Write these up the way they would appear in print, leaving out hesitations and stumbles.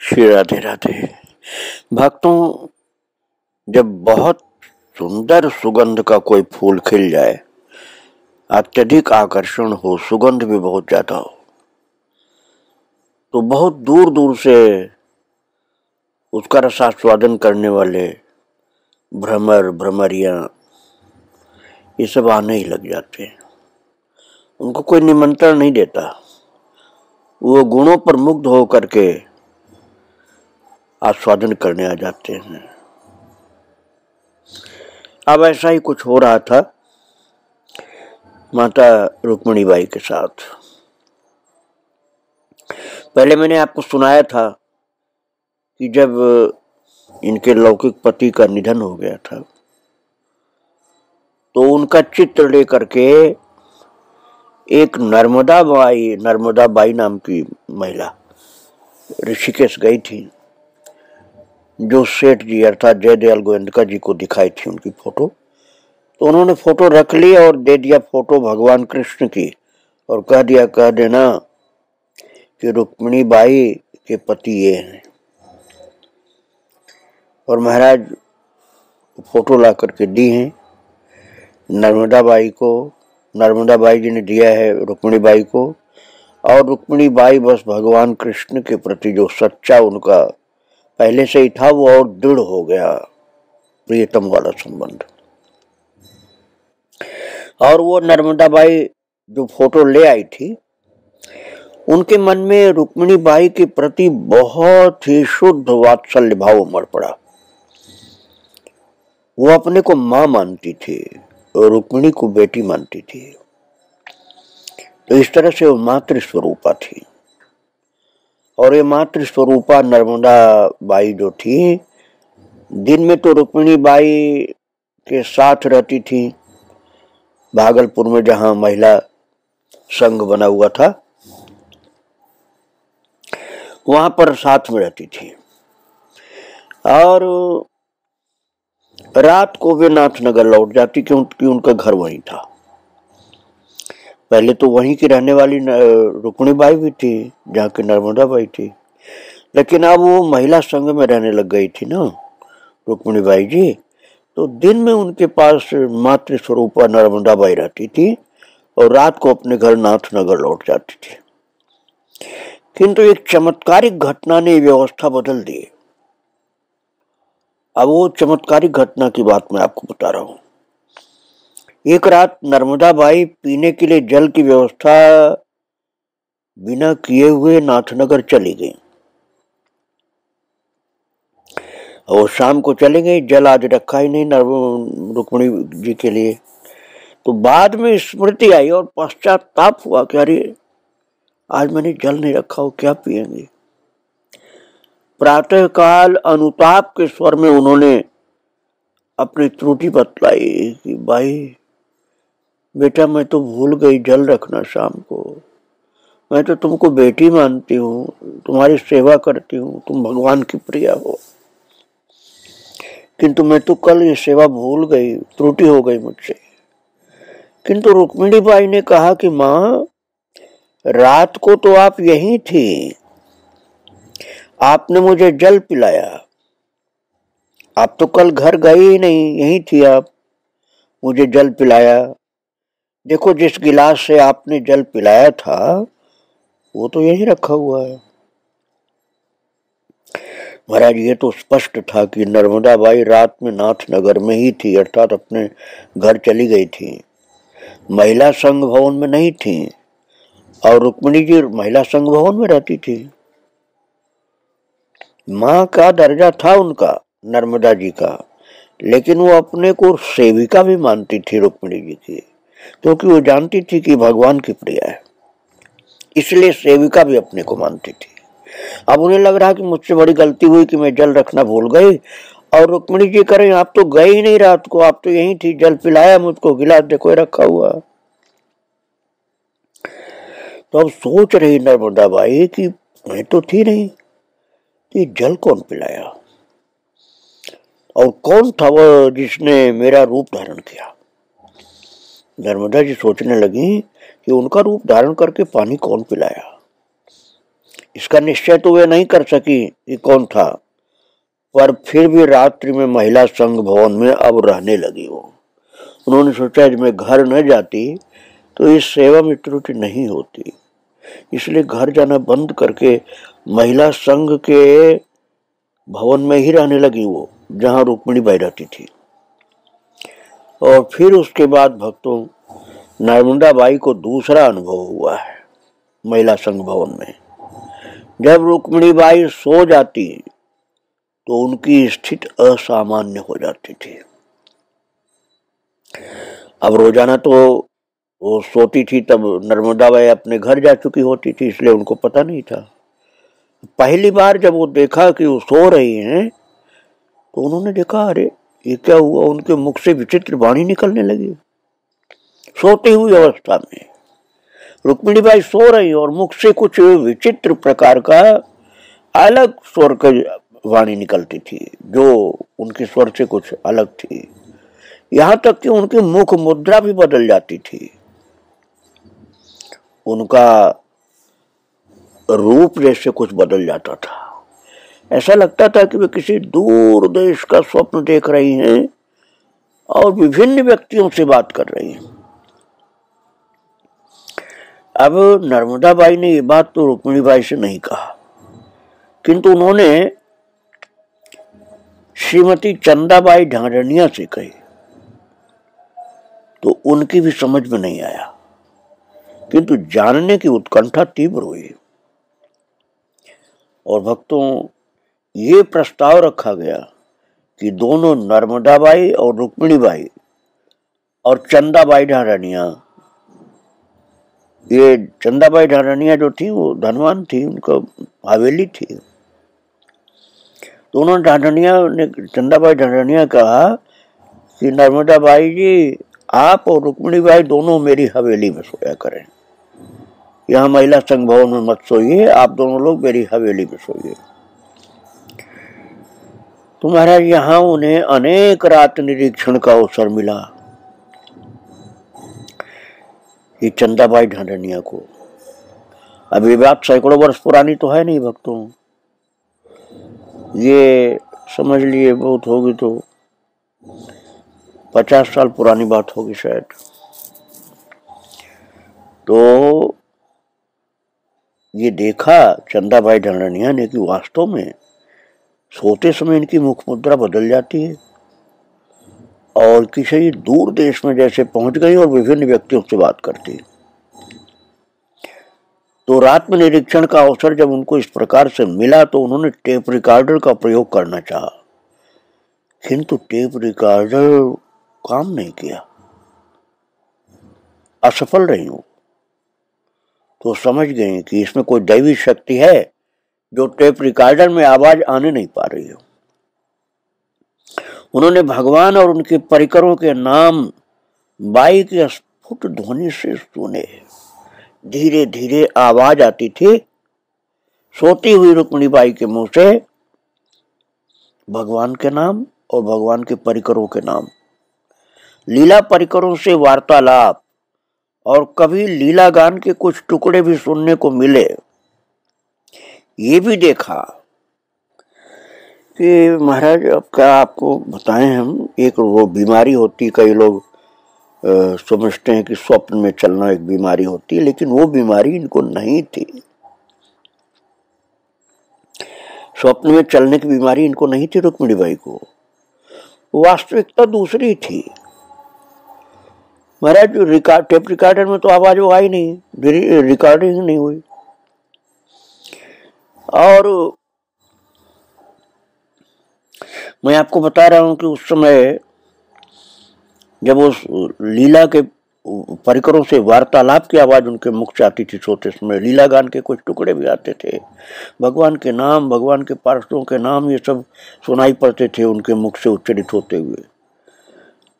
श्री राधे राधे। भक्तों, जब बहुत सुंदर सुगंध का कोई फूल खिल जाए, अत्यधिक आकर्षण हो, सुगंध भी बहुत ज्यादा हो, तो बहुत दूर दूर से उसका रसास्वादन करने वाले भ्रमर भ्रमरियां ये सब आने ही लग जाते हैं। उनको कोई निमंत्रण नहीं देता, वो गुणों पर मुग्ध होकर के आस्वादन करने आ जाते हैं। अब ऐसा ही कुछ हो रहा था माता रुक्मिणी बाई के साथ। पहले मैंने आपको सुनाया था कि जब इनके लौकिक पति का निधन हो गया था तो उनका चित्र लेकर के एक नर्मदा बाई नाम की महिला ऋषिकेश गई थी, जो सेठ जी अर्थात जयदयाल गोयंदका जी को दिखाई थी उनकी फोटो। तो उन्होंने फोटो रख ली और दे दिया फोटो भगवान कृष्ण की, और कह देना कि रुक्मिणी बाई के पति ये हैं। और महाराज फोटो ला करके दी है नर्मदा बाई को। नर्मदा बाई जी ने दिया है रुक्मिणी बाई को, और रुक्मिणी बाई बस भगवान कृष्ण के प्रति जो सच्चा उनका पहले से ही था वो और दृढ़ हो गया, प्रियतम वाला संबंध। और वो नर्मदा बाई जो फोटो ले आई थी, उनके मन में रुक्मिणी बाई के प्रति बहुत ही शुद्ध वात्सल्य भाव उमड़ पड़ा। वो अपने को मां मानती थी और रुक्मिणी को बेटी मानती थी। तो इस तरह से वो मातृ स्वरूपा थी। और ये मातृ स्वरूपा नर्मदा बाई जो थी, दिन में तो रुक्मिणी बाई के साथ रहती थी भागलपुर में, जहां महिला संघ बना हुआ था, वहां पर साथ में रहती थी। और रात को वे नाथनगर लौट जाती क्योंकि उनका घर वहीं था। पहले तो वहीं की रहने वाली रुक्मिणी बाई भी थी जहाँ की नर्मदा बाई थी, लेकिन अब वो महिला संघ में रहने लग गई थी ना रुक्मिणी बाई जी। तो दिन में उनके पास मातृ स्वरूपा नर्मदा बाई रहती थी और रात को अपने घर नाथनगर लौट जाती थी। किंतु एक चमत्कारिक घटना ने व्यवस्था बदल दी। अब वो चमत्कारिक घटना की बात मैं आपको बता रहा हूं। एक रात नर्मदा बाई पीने के लिए जल की व्यवस्था बिना किए हुए नाथनगर चली गई। और शाम को चली गई, जल आज रखा ही नहीं रुक्मिणी जी के लिए। तो बाद में स्मृति आई और पश्चाताप हुआ कि अरे आज मैंने जल नहीं रखा हो, क्या पिएंगे। प्रातः काल अनुताप के स्वर में उन्होंने अपनी त्रुटि बतलाई कि भाई बेटा, मैं तो भूल गई जल रखना शाम को। मैं तो तुमको बेटी मानती हूँ, तुम्हारी सेवा करती हूँ, तुम भगवान की प्रिया हो, किंतु मैं तो कल ये सेवा भूल गई, त्रुटि हो गई मुझसे। किंतु रुक्मिणी बाई ने कहा कि माँ, रात को तो आप यहीं थी, आपने मुझे जल पिलाया, आप तो कल घर गए ही नहीं, यहीं थी आप, मुझे जल पिलाया। देखो जिस गिलास से आपने जल पिलाया था वो तो यहीं रखा हुआ है। महाराज ये तो स्पष्ट था कि नर्मदा बाई रात में नाथनगर में ही थी, अर्थात अपने घर चली गई थी, महिला संघ भवन में नहीं थी। और रुक्मिणी जी महिला संघ भवन में रहती थी। माँ का दर्जा था उनका, नर्मदा जी का, लेकिन वो अपने को सेविका भी मानती थी रुक्मिणी जी की, क्योंकि वो जानती थी कि भगवान की प्रिया है, इसलिए सेविका भी अपने को मानती थी। अब उन्हें लग रहा कि मुझसे बड़ी गलती हुई कि मैं जल रखना भूल गई। और रुक्मिणी जी करें, आप तो गए ही नहीं रात को, आप तो यहीं थी, जल पिलाया मुझको, गिलास देखो रखा हुआ। तो अब सोच रही नर्मदा बाई कि मैं तो थी नहीं, कि जल कौन पिलाया और कौन था वह जिसने मेरा रूप धारण किया। नर्मदा जी सोचने लगी कि उनका रूप धारण करके पानी कौन पिलाया। इसका निश्चय तो वे नहीं कर सकी कि कौन था, पर फिर भी रात्रि में महिला संघ भवन में अब रहने लगी वो। उन्होंने सोचा कि मैं घर न जाती तो इस सेवा में त्रुटि नहीं होती, इसलिए घर जाना बंद करके महिला संघ के भवन में ही रहने लगी वो, जहां रुक्मिणी बाई रहती थी। और फिर उसके बाद भक्तों नर्मदा बाई को दूसरा अनुभव हुआ है महिला संघ भवन में। जब रुक्मिणी बाई सो जाती तो उनकी स्थिति असामान्य हो जाती थी। अब रोजाना तो वो सोती थी, तब नर्मदा बाई अपने घर जा चुकी होती थी, इसलिए उनको पता नहीं था। पहली बार जब वो देखा कि वो सो रही हैं तो उन्होंने देखा, अरे ये क्या हुआ, उनके मुख से विचित्र वाणी निकलने लगी। सोती हुई अवस्था में रुक्मिणी बाई सो रही और मुख से कुछ विचित्र प्रकार का अलग स्वर की वाणी निकलती थी, जो उनके स्वर से कुछ अलग थी। यहां तक कि उनकी मुख मुद्रा भी बदल जाती थी, उनका रूप जैसे कुछ बदल जाता था। ऐसा लगता था कि वे किसी दूर देश का स्वप्न देख रही हैं और विभिन्न व्यक्तियों से बात कर रही हैं। अब नर्मदा बाई ने ये बात तो रुक्मिणी बाई से नहीं कहा, किंतु उन्होंने श्रीमती चंदाबाई ढांढनिया से कही, तो उनकी भी समझ में नहीं आया, किंतु जानने की उत्कंठा तीव्र हुई। और भक्तों ये प्रस्ताव रखा गया कि दोनों नर्मदा बाई और रुक्मिणी बाई और चंदाबाई ढांढनिया, ये चंदाबाई ढांढनिया जो थी वो धनवान थी, उनका हवेली थी। तो उन्होंने चंदाबाई ढांढनिया कहा कि नर्मदा बाई जी, आप और रुक्मिणी बाई दोनों मेरी हवेली में सोया करें, यहाँ महिला संघ भवन में मत सोइए, आप दोनों लोग मेरी हवेली में सोइए। तो महाराज यहाँ उन्हें अनेक रात निरीक्षण का अवसर मिला, ये चंदाबाई ढांढनिया को। अब ये बात सैकड़ों वर्ष पुरानी तो है नहीं भक्तों, ये समझ लिए बहुत होगी तो 50 साल पुरानी बात होगी शायद। तो ये देखा चंदाबाई ढांढनिया ने कि वास्तव में सोते समय इनकी मुख मुद्रा बदल जाती है और किसी दूर देश में जैसे पहुंच गई और विभिन्न व्यक्तियों से बात करती। तो रात में निरीक्षण का अवसर जब उनको इस प्रकार से मिला तो उन्होंने टेप रिकॉर्डर का प्रयोग करना चाहा, किंतु टेप रिकॉर्डर काम नहीं किया, असफल रही हूं। तो समझ गए कि इसमें कोई दैवी शक्ति है जो टेप रिकॉर्डर में आवाज आने नहीं पा रही हो। उन्होंने भगवान और उनके परिकरों के नाम बाई की स्फुट ध्वनि से सुने। धीरे धीरे आवाज आती थी सोती हुई रुक्मिणी बाई के मुंह से, भगवान के नाम और भगवान के परिकरों के नाम। लीला परिकरों से वार्तालाप और कभी लीला गान के कुछ टुकड़े भी सुनने को मिले। ये भी देखा कि महाराज अब क्या आपको बताएं हम, एक वो बीमारी होती, कई लोग समझते हैं कि स्वप्न में चलना एक बीमारी होती है, लेकिन वो बीमारी इनको नहीं थी। स्वप्न में चलने की बीमारी इनको नहीं थी रुक्मिणी बाई को, वास्तविकता दूसरी थी। महाराज टेप रिकॉर्डर में तो आवाज वो आई नहीं, रिकॉर्डिंग नहीं हुई। और मैं आपको बता रहा हूं कि उस समय जब उस लीला के परिकरों से वार्तालाप की आवाज उनके मुख से आती थी सोते समय, लीला गान के कुछ टुकड़े भी आते थे, भगवान के नाम, भगवान के पार्षदों के नाम, ये सब सुनाई पड़ते थे उनके मुख से उच्चारित होते हुए।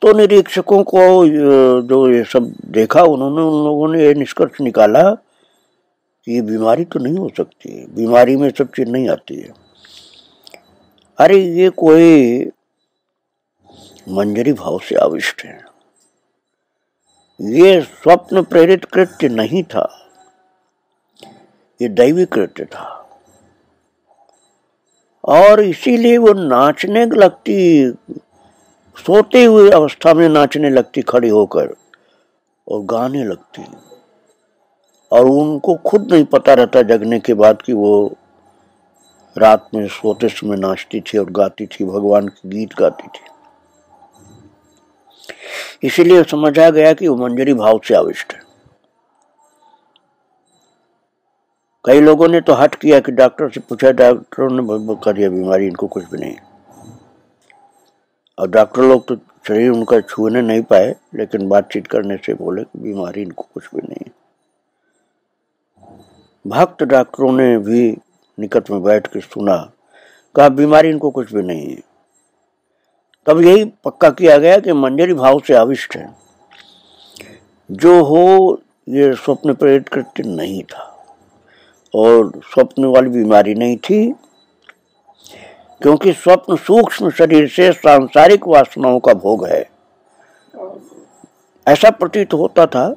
तो निरीक्षकों को जो ये सब देखा, उन लोगों ने ये निष्कर्ष निकाला कि ये बीमारी तो नहीं हो सकती, बीमारी में सब चीज नहीं आती है। अरे ये कोई मंजरी भाव से आविष्ट है, ये स्वप्न प्रेरित कृत्य नहीं था, ये दैवी कृत्य था। और इसीलिए वो नाचने लगती, सोते हुए अवस्था में नाचने लगती खड़ी होकर और गाने लगती, और उनको खुद नहीं पता रहता जगने के बाद कि वो रात में सोते समय नाचती थी और गाती थी, भगवान के गीत गाती थी। इसीलिए समझा गया कि वो मंजरी भाव से आविष्ट है। कई लोगों ने तो हट किया कि डॉक्टर से पूछा, डॉक्टरों ने कह दिया बीमारी इनको कुछ भी नहीं, और डॉक्टर लोग तो शरीर उनका छूने नहीं पाए, लेकिन बातचीत करने से बोले कि बीमारी इनको कुछ भी नहीं। भक्त डॉक्टरों ने भी निकट में बैठ के सुना, कहा बीमारी इनको कुछ भी नहीं है। तब यही पक्का किया गया कि मंजरी भाव से आविष्ट है, जो हो ये स्वप्न प्रेरित कृत्य नहीं था और स्वप्न वाली बीमारी नहीं थी, क्योंकि स्वप्न सूक्ष्म शरीर से सांसारिक वासनाओं का भोग है। ऐसा प्रतीत होता था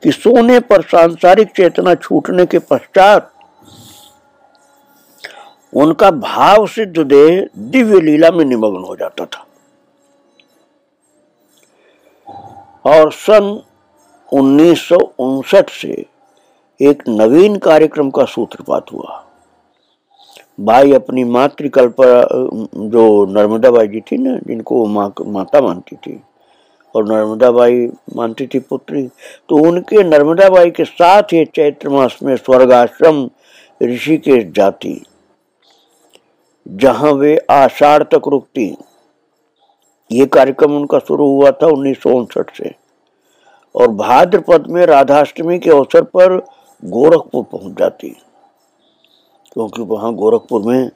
कि सोने पर सांसारिक चेतना छूटने के पश्चात उनका भाव सिद्ध देह दिव्य लीला में निमग्न हो जाता था। और सन 1959 से एक नवीन कार्यक्रम का सूत्रपात हुआ। बाई अपनी मातृकल्पना, जो नर्मदाबाई जी थी ना, जिनको माता मानती थी और नर्मदाबाई मानती थी पुत्री, तो उनके नर्मदाबाई के साथ ही चैत्र मास में स्वर्गाश्रम ऋषिकेश जाती, जहां वे आषाढ़ तक रुकती। ये कार्यक्रम उनका शुरू हुआ था 1959 से, और भाद्रपद में राधाष्टमी के अवसर पर गोरखपुर पहुंच जाती, क्योंकि वहां गोरखपुर में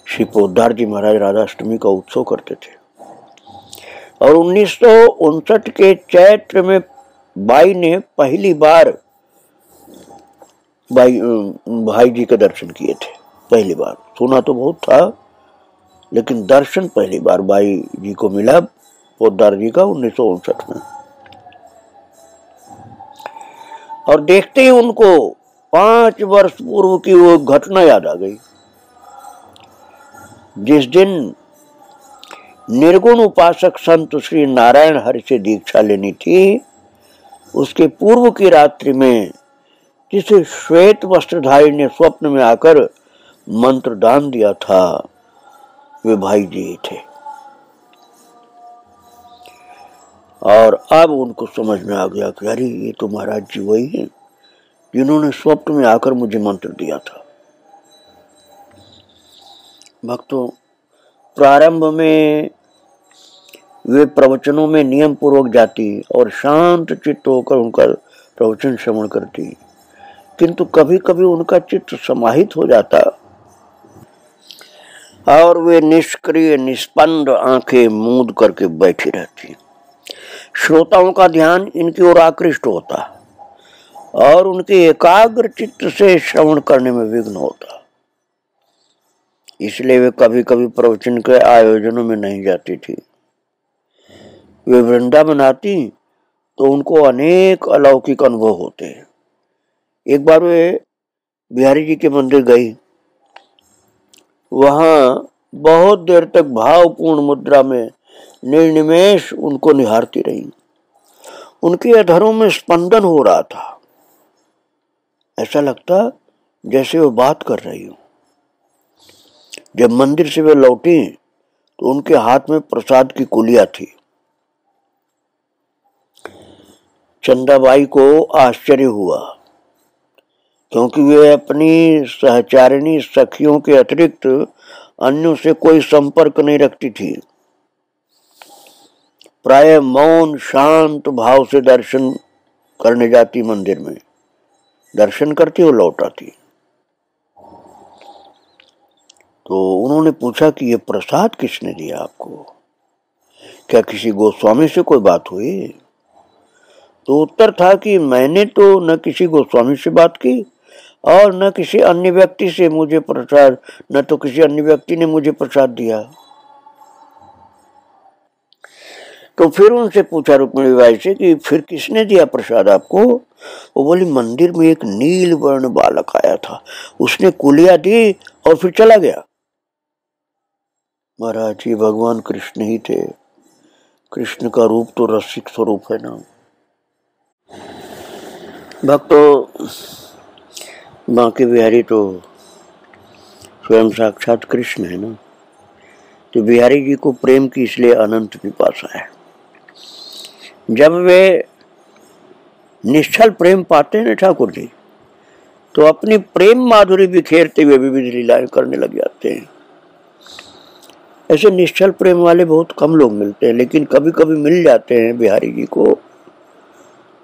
श्री पोद्दार जी महाराज राधाष्टमी का उत्सव करते थे। और 1959 के चैत्र में बाई ने पहली बार भाई जी के दर्शन किए थे। पहली बार, सुना तो बहुत था, लेकिन दर्शन पहली बार बाई जी को मिला पोद्दार जी का 1959 में। और देखते ही उनको 5 वर्ष पूर्व की वो घटना याद आ गई, जिस दिन निर्गुण उपासक संत श्री नारायण हरि से दीक्षा लेनी थी। उसके पूर्व की रात्रि में किसी श्वेत वस्त्रधारी ने स्वप्न में आकर मंत्र दान दिया था, वे भाई जी थे। और अब उनको समझ में आ गया कि अरे ये तो महाराज जी वही हैं जिन्होंने स्वप्न में आकर मुझे मंत्र दिया था। भक्तों, प्रारंभ में वे प्रवचनों में नियम पूर्वक जाती और शांत चित्त होकर उनका प्रवचन श्रवण करती, किंतु कभी कभी उनका चित्त समाहित हो जाता और वे निष्क्रिय निष्पन्द आंखें मूंद करके बैठी रहती। श्रोताओं का ध्यान इनकी ओर आकृष्ट होता और उनके एकाग्र चित्त से श्रवण करने में विघ्न होता। इसलिए वे कभी कभी प्रवचन के आयोजनों में नहीं जाती थी। वे वृंदावन आती तो उनको अनेक अलौकिक अनुभव होते। एक बार वे बिहारी जी के मंदिर गई, वहां बहुत देर तक भावपूर्ण मुद्रा में निर्निमेष उनको निहारती रही। उनके अधरों में स्पंदन हो रहा था, ऐसा लगता जैसे वो बात कर रही हो। जब मंदिर से वे लौटी तो उनके हाथ में प्रसाद की कुलिया थी। चंदाबाई को आश्चर्य हुआ, क्योंकि वे अपनी सहचारिणी सखियों के अतिरिक्त अन्यों से कोई संपर्क नहीं रखती थी। प्राय मौन शांत भाव से दर्शन करने जाती, मंदिर में दर्शन करती और लौट आती। तो उन्होंने पूछा कि ये प्रसाद किसने दिया आपको? क्या किसी गोस्वामी से कोई बात हुई? तो उत्तर था कि मैंने तो न किसी गोस्वामी से बात की और न किसी अन्य व्यक्ति से मुझे प्रसाद, न तो किसी अन्य व्यक्ति ने मुझे प्रसाद दिया। तो फिर उनसे पूछा रुक्मिणी बाई से कि फिर किसने दिया प्रसाद आपको? वो बोली मंदिर में एक नील वर्ण बालक आया था, उसने कुलिया दी और फिर चला गया। महाराज जी भगवान कृष्ण ही थे। कृष्ण का रूप तो रसिक स्वरूप है ना। भक्तों, बांके बिहारी तो स्वयं साक्षात कृष्ण है ना। तो बिहारी जी को प्रेम की इसलिए अनंत पिपासा है। जब वे निश्चल प्रेम पाते हैं ठाकुर जी, तो अपनी प्रेम माधुरी बिखेरते हुए विविध लीलाएं करने लग जाते हैं। ऐसे निश्चल प्रेम वाले बहुत कम लोग मिलते हैं, लेकिन कभी कभी मिल जाते हैं बिहारी जी को,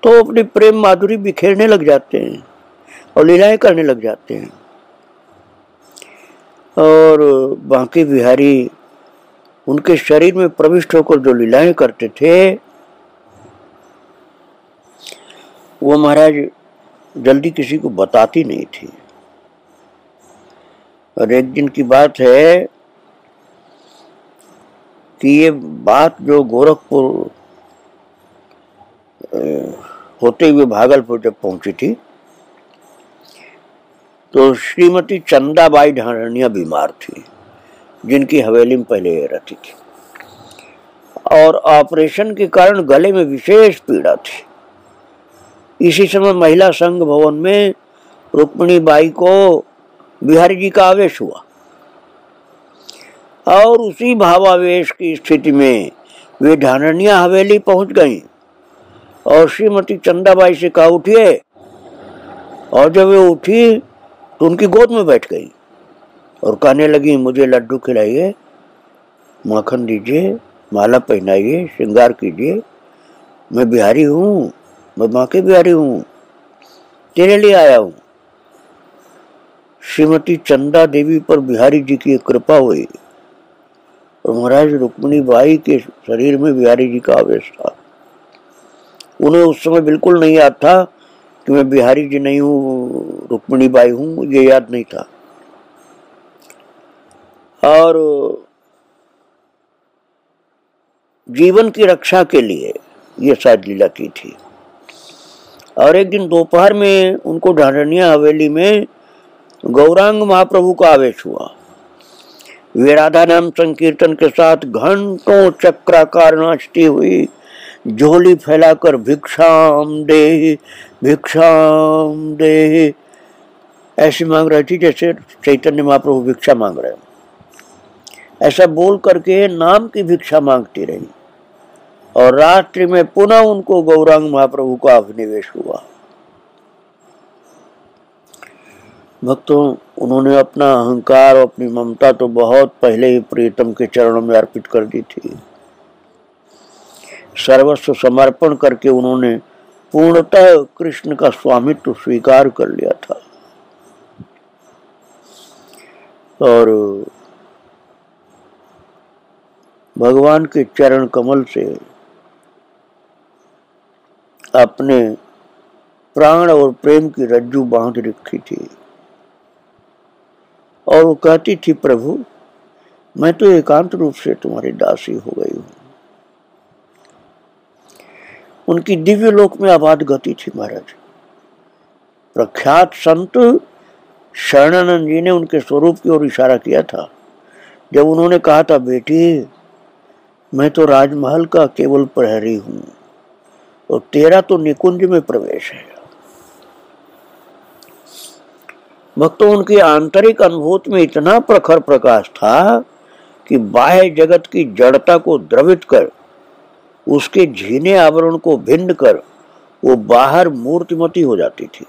तो अपनी प्रेम माधुरी बिखेरने लग जाते हैं और लीलाएं करने लग जाते हैं। और बांके बिहारी उनके शरीर में प्रविष्ट होकर जो लीलाएं करते थे, वो महाराज जल्दी किसी को बताती नहीं थी। और एक दिन की बात है कि ये बात जो गोरखपुर होते हुए भागलपुर जब पहुंची थी, तो श्रीमती चंदाबाई ढांढनिया बीमार थी, जिनकी हवेली में पहले रहती थी, और ऑपरेशन के कारण गले में विशेष पीड़ा थी। इसी समय महिला संघ भवन में रुक्मिणी बाई को बिहारी जी का आवेश हुआ, और उसी भावावेश की स्थिति में वे ढांढनिया हवेली पहुंच गईं और श्रीमती चंदाबाई से कहा उठिए। और जब वे उठी तो उनकी गोद में बैठ गई और कहने लगी, मुझे लड्डू खिलाइए, माखन दीजिए, माला पहनाइए, श्रृंगार कीजिए, मैं बिहारी हूँ, मैं बांके बिहारी हूँ, तेरे लिए आया हूँ। श्रीमती चंदा देवी पर बिहारी जी की कृपा हुई और महाराज रुक्मिणी बाई के शरीर में बिहारी जी का आवेश था। उन्हें उस समय बिल्कुल नहीं याद था कि मैं बिहारी जी नहीं हूँ, रुक्मिणी बाई हूँ, ये याद नहीं था। और जीवन की रक्षा के लिए ये शायद लीला की थी। और एक दिन दोपहर में उनको ढांढनिया हवेली में गौरांग महाप्रभु का आवेश हुआ। वे राधा नाम संकीर्तन के साथ घंटों चक्राकार नाचती हुई झोली फैलाकर भिक्षाम दे, भिक्षाम दे ऐसी मांग रही थी जैसे चैतन्य महाप्रभु भिक्षा मांग रहे हैं। ऐसा बोल करके नाम की भिक्षा मांगती रही और रात्रि में पुनः उनको गौरांग महाप्रभु का अभिनिवेश हुआ। भक्तों, उन्होंने अपना अहंकार और अपनी ममता तो बहुत पहले ही प्रियतम के चरणों में अर्पित कर दी थी। सर्वस्व समर्पण करके उन्होंने पूर्णतः कृष्ण का स्वामित्व स्वीकार कर लिया था। और भगवान के चरण कमल से अपने प्राण और प्रेम की रज्जू बांध रखी थी। और वो कहती थी, प्रभु मैं तो एकांत रूप से तुम्हारी दासी हो गई हूं। उनकी दिव्य लोक में आबाद गति थी महाराज। प्रख्यात संत शरणानंद जी ने उनके स्वरूप की ओर इशारा किया था जब उन्होंने कहा था, बेटी मैं तो राजमहल का केवल प्रहरी हूं और तेरा तो निकुंज में प्रवेश है। भक्तों, उनकी आंतरिक अनुभूति में इतना प्रखर प्रकाश था कि बाह्य जगत की जड़ता को द्रवित कर, उसके झीने आवरण को भिन्न कर वो बाहर मूर्तिमती हो जाती थी।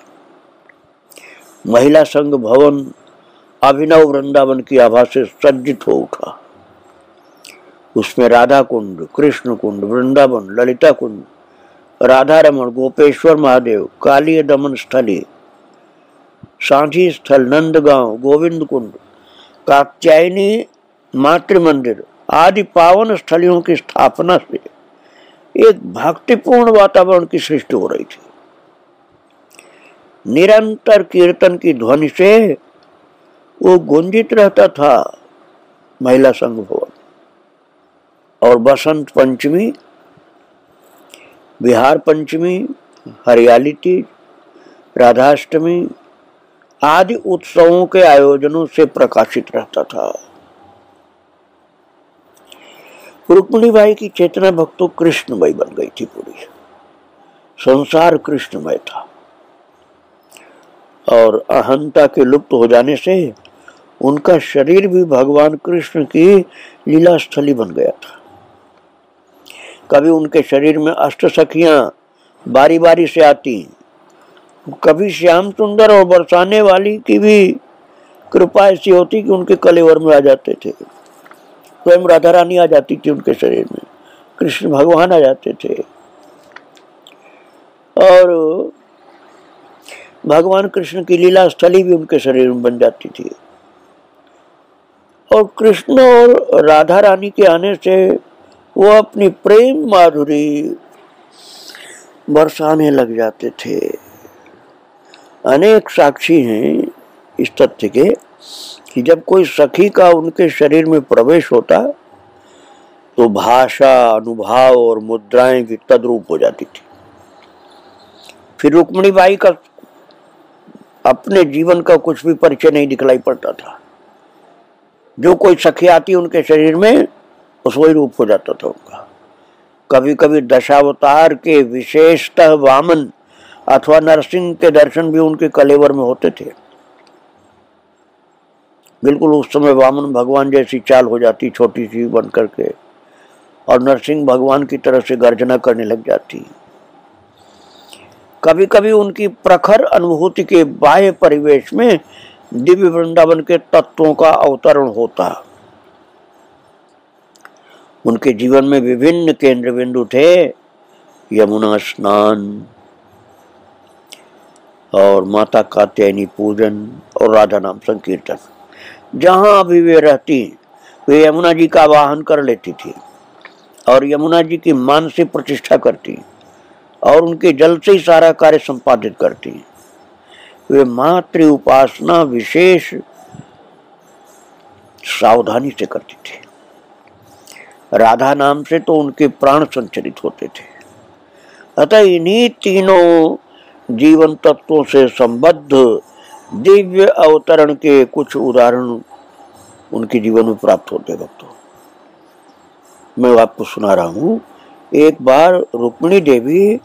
महिला संघ भवन अभिनव वृंदावन की आभा से सज्जित हो उठा। उसमें राधा कुंड, कृष्ण कुंड, वृंदावन, ललिता कुंड, राधा रमण, गोपेश्वर महादेव, काली दमन स्थली, सांझी स्थल, नंदगांव, गोविंद कुंड, कात्यायनी मातृ मंदिर आदि पावन स्थलियों की स्थापना से एक भक्तिपूर्ण वातावरण की सृष्टि हो रही थी। निरंतर कीर्तन की ध्वनि से वो गुंजित रहता था महिला संघ भवन। और बसंत पंचमी, बिहार पंचमी, हरियाली तीज, राधाष्टमी आदि उत्सवों के आयोजनों से प्रकाशित रहता था। रुक्मिणीबाई की चेतना भक्तों कृष्णमय बन गई थी। पूरी संसार कृष्णमय था और अहंता के लुप्त हो जाने से उनका शरीर भी भगवान कृष्ण की लीला स्थली बन गया था। कभी उनके शरीर में अष्ट सखियां बारी बारी से आती, कभी श्याम सुंदर और बरसाने वाली की भी कृपा ऐसी होती कि उनके कलेवर में आ जाते थे। स्वयं राधा रानी आ जाती थी उनके शरीर में, कृष्ण भगवान आ जाते थे और भगवान कृष्ण की लीला स्थली भी उनके शरीर में बन जाती थी। और कृष्ण और राधा रानी के आने से वो अपनी प्रेम माधुरी बरसाने लग जाते थे। अनेक साक्षी हैं इस तथ्य के कि जब कोई सखी का उनके शरीर में प्रवेश होता तो भाषा, अनुभव और मुद्राएं भी तद्रूप हो जाती थी। फिर रुक्मिणीबाई का अपने जीवन का कुछ भी परिचय नहीं दिखलाई पड़ता था। जो कोई सखी आती उनके शरीर में उस वही रूप हो जाता था उनका। कभी कभी दशावतार के विशेषतः वामन अथवा नरसिंह के दर्शन भी उनके कलेवर में होते थे। बिल्कुल उस समय वामन भगवान जैसी चाल हो जाती, छोटी सी बन करके, और नरसिंह भगवान की तरह से गर्जना करने लग जाती। कभी कभी उनकी प्रखर अनुभूति के बाह्य परिवेश में दिव्य वृंदावन के तत्वों का अवतरण होता। उनके जीवन में विभिन्न केंद्र बिंदु थे, यमुना स्नान और माता कात्यायनी पूजन और राधा नाम संकीर्तन। जहां भी वे रहती वे यमुना जी का आवाहन कर लेती थी और यमुना जी की मानसिक प्रतिष्ठा करती और उनके जल से ही सारा कार्य संपादित करती। वे मातृ उपासना विशेष सावधानी से करती थी। राधा नाम से तो उनके प्राण संचरित होते थे। अतः इन्हीं तीनों जीवन तत्वों से संबद्ध दिव्य अवतरण के कुछ उदाहरण उनके जीवन में प्राप्त होते भक्तों। मैं आपको सुना रहा हूं। एक बार रुक्मिणी देवी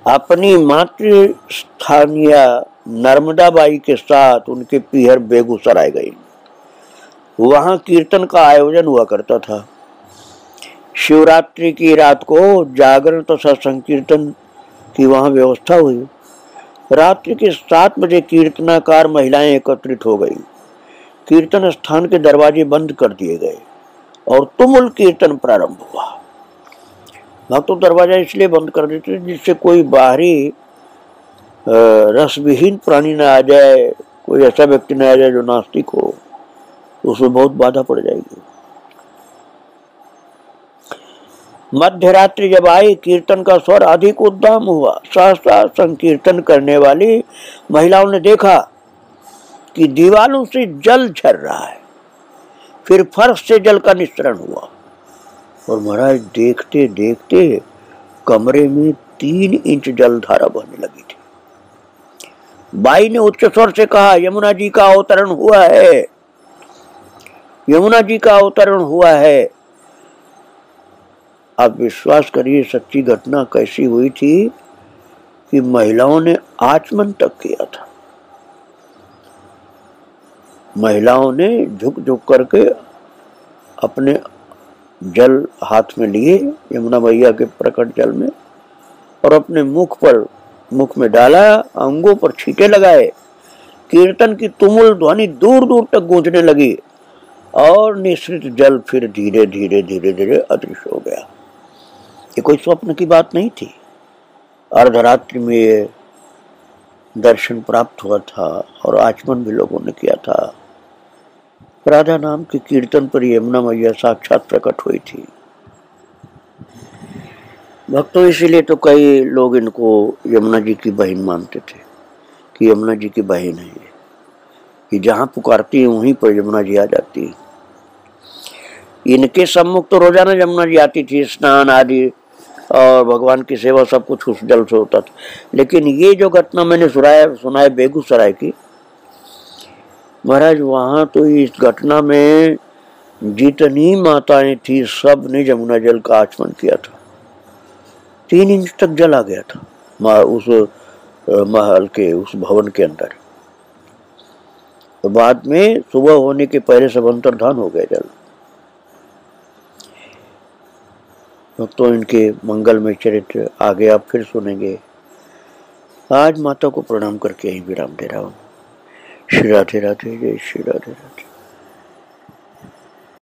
अपनी मातृ स्थानीय नर्मदाबाई के साथ उनके पीहर बेगूसराय गई। वहां कीर्तन का आयोजन हुआ करता था। शिवरात्रि की रात को जागरण तथा संकीर्तन की वहां व्यवस्था हुई। रात्रि के 7 बजे कीर्तनाकार महिलाएं एकत्रित हो गई। कीर्तन स्थान के दरवाजे बंद कर दिए गए और तुमुल कीर्तन प्रारंभ हुआ। भक्तों दरवाजा इसलिए बंद कर देते जिससे कोई बाहरी रसविहीन प्राणी न आ जाए, कोई ऐसा व्यक्ति न आ जाए जो नास्तिक हो, उसमें बहुत बाधा पड़ जाएगी। मध्य रात्रि जब आई, कीर्तन का स्वर अधिक उद्दाम हुआ। सहसा संकीर्तन करने वाली महिलाओं ने देखा कि दीवालों से जल झर रहा है। फिर फर्श से जल का निस्सरण हुआ और महाराज देखते देखते कमरे में 3 इंच जलधारा बहने लगी थी। बाई ने उच्च स्वर से कहा, यमुना जी का अवतरण हुआ है, यमुना जी का अवतरण हुआ है। आप विश्वास करिए सच्ची घटना कैसी हुई थी कि महिलाओं ने आचमन तक किया था। महिलाओं ने झुक झुक करके अपने जल हाथ में लिए, यमुना मैया के प्रकट जल में, और अपने मुख में डाला, अंगों पर छींटे लगाए। कीर्तन की तुमुल ध्वनि दूर दूर तक गूंजने लगी और निश्रित जल फिर धीरे धीरे धीरे धीरे अदृश्य हो गया। ये कोई स्वप्न की बात नहीं थी। अर्धरात्रि में ये दर्शन प्राप्त हुआ था और आचमन भी लोगों ने किया था। राधा नाम के कीर्तन पर यमुना मैया साक्षात प्रकट हुई थी। भक्तों इसीलिए तो कई लोग इनको यमुना जी की बहन मानते थे कि यमुना जी की बहन है ये, कि जहां पुकारती है वहीं पर यमुना जी आ जाती है। इनके सम्मुख तो रोजाना यमुना जी आती थी स्नान आदि और भगवान की सेवा सब कुछ उस जल से होता था। लेकिन ये जो घटना मैंने सुना है बेगूसराय की, महाराज वहां तो इस घटना में जितनी माताएं थी सब ने जमुना जल का आचमन किया था। 3 इंच तक जल आ गया था उस महल के, उस भवन के अंदर। तो बाद में सुबह होने के पहले सब अंतर्धान हो गया जल। तो इनके मंगलमय चरित्र आगे आप फिर सुनेंगे। आज माता को प्रणाम करके यही विराम दे रहा हूँ। श्री राधे राधे, जय श्री राधे राधे।